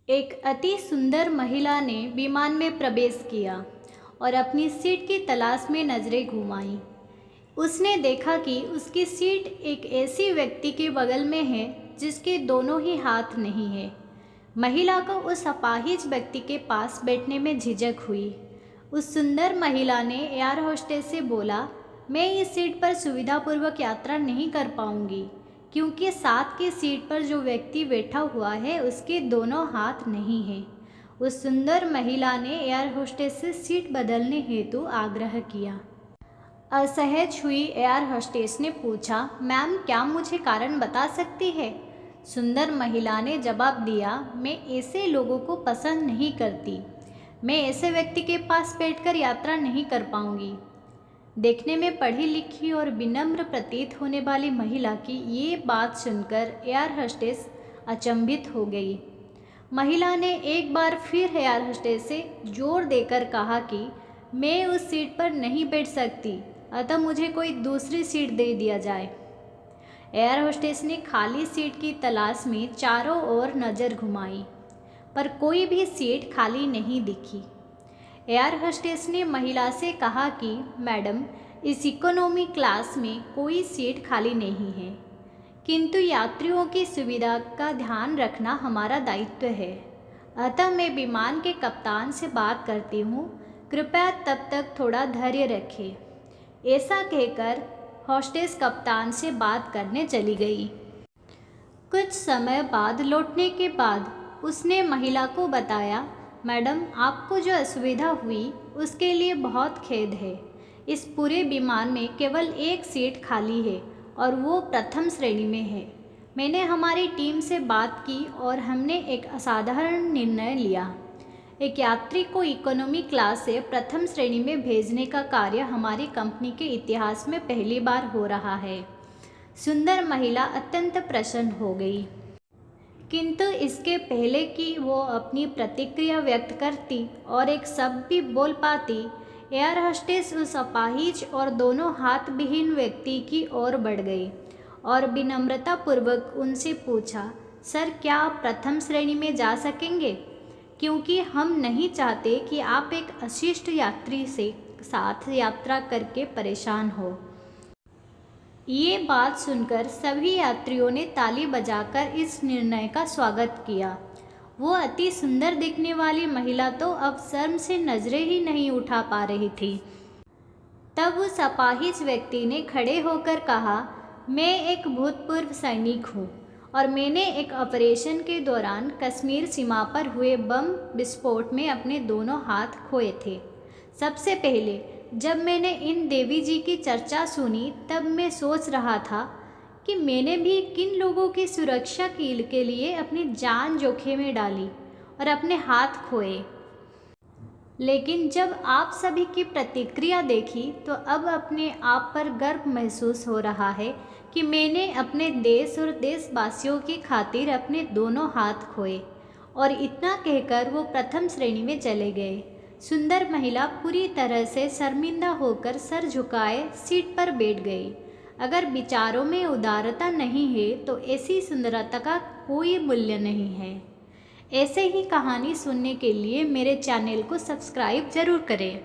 एक अति सुंदर महिला ने विमान में प्रवेश किया और अपनी सीट की तलाश में नज़रें घुमाईं। उसने देखा कि उसकी सीट एक ऐसी व्यक्ति के बगल में है जिसके दोनों ही हाथ नहीं है। महिला को उस अपाहिज व्यक्ति के पास बैठने में झिझक हुई। उस सुंदर महिला ने एयर होस्टेस से बोला, मैं इस सीट पर सुविधापूर्वक यात्रा नहीं कर पाऊंगी क्योंकि साथ की सीट पर जो व्यक्ति बैठा हुआ है उसके दोनों हाथ नहीं हैं। उस सुंदर महिला ने एयर होस्टेस से सीट बदलने हेतु आग्रह किया। असहज हुई एयर होस्टेस ने पूछा, मैम क्या मुझे कारण बता सकती है? सुंदर महिला ने जवाब दिया, मैं ऐसे लोगों को पसंद नहीं करती। मैं ऐसे व्यक्ति के पास बैठकर यात्रा नहीं कर पाऊंगी। देखने में पढ़ी लिखी और विनम्र प्रतीत होने वाली महिला की ये बात सुनकर एयर होस्टेस अचंभित हो गई। महिला ने एक बार फिर एयर होस्टेस से जोर देकर कहा कि मैं उस सीट पर नहीं बैठ सकती, अतः मुझे कोई दूसरी सीट दे दिया जाए। एयर होस्टेस ने खाली सीट की तलाश में चारों ओर नज़र घुमाई, पर कोई भी सीट खाली नहीं दिखी। एयर होस्टेस ने महिला से कहा कि मैडम, इस इकोनॉमी क्लास में कोई सीट खाली नहीं है, किंतु यात्रियों की सुविधा का ध्यान रखना हमारा दायित्व है। अतः मैं विमान के कप्तान से बात करती हूँ, कृपया तब तक थोड़ा धैर्य रखें। ऐसा कहकर हॉस्टेस कप्तान से बात करने चली गई। कुछ समय बाद लौटने के बाद उसने महिला को बताया, मैडम आपको जो असुविधा हुई उसके लिए बहुत खेद है। इस पूरे विमान में केवल एक सीट खाली है और वो प्रथम श्रेणी में है। मैंने हमारी टीम से बात की और हमने एक असाधारण निर्णय लिया। एक यात्री को इकोनॉमी क्लास से प्रथम श्रेणी में भेजने का कार्य हमारी कंपनी के इतिहास में पहली बार हो रहा है। सुंदर महिला अत्यंत प्रसन्न हो गई, किंतु इसके पहले कि वो अपनी प्रतिक्रिया व्यक्त करती और एक शब्द भी बोल पाती, एयर होस्टेस उस अपाहिज और दोनों हाथ विहीन व्यक्ति की ओर बढ़ गई और विनम्रतापूर्वक उनसे पूछा, सर क्या आप प्रथम श्रेणी में जा सकेंगे? क्योंकि हम नहीं चाहते कि आप एक अशिष्ट यात्री से साथ यात्रा करके परेशान हो। ये बात सुनकर सभी यात्रियों ने ताली बजाकर इस निर्णय का स्वागत किया। वो अति सुंदर दिखने वाली महिला तो अब शर्म से नजरें ही नहीं उठा पा रही थी। तब उस अपाहिज व्यक्ति ने खड़े होकर कहा, मैं एक भूतपूर्व सैनिक हूँ और मैंने एक ऑपरेशन के दौरान कश्मीर सीमा पर हुए बम विस्फोट में अपने दोनों हाथ खोए थे। सबसे पहले जब मैंने इन देवी जी की चर्चा सुनी तब मैं सोच रहा था कि मैंने भी किन लोगों की सुरक्षा के लिए अपनी जान जोखिम में डाली और अपने हाथ खोए। लेकिन जब आप सभी की प्रतिक्रिया देखी तो अब अपने आप पर गर्व महसूस हो रहा है कि मैंने अपने देश और देशवासियों की खातिर अपने दोनों हाथ खोए। और इतना कहकर वो प्रथम श्रेणी में चले गए। सुंदर महिला पूरी तरह से शर्मिंदा होकर सर झुकाए सीट पर बैठ गई। अगर विचारों में उदारता नहीं है तो ऐसी सुंदरता का कोई मूल्य नहीं है। ऐसे ही कहानी सुनने के लिए मेरे चैनल को सब्सक्राइब ज़रूर करें।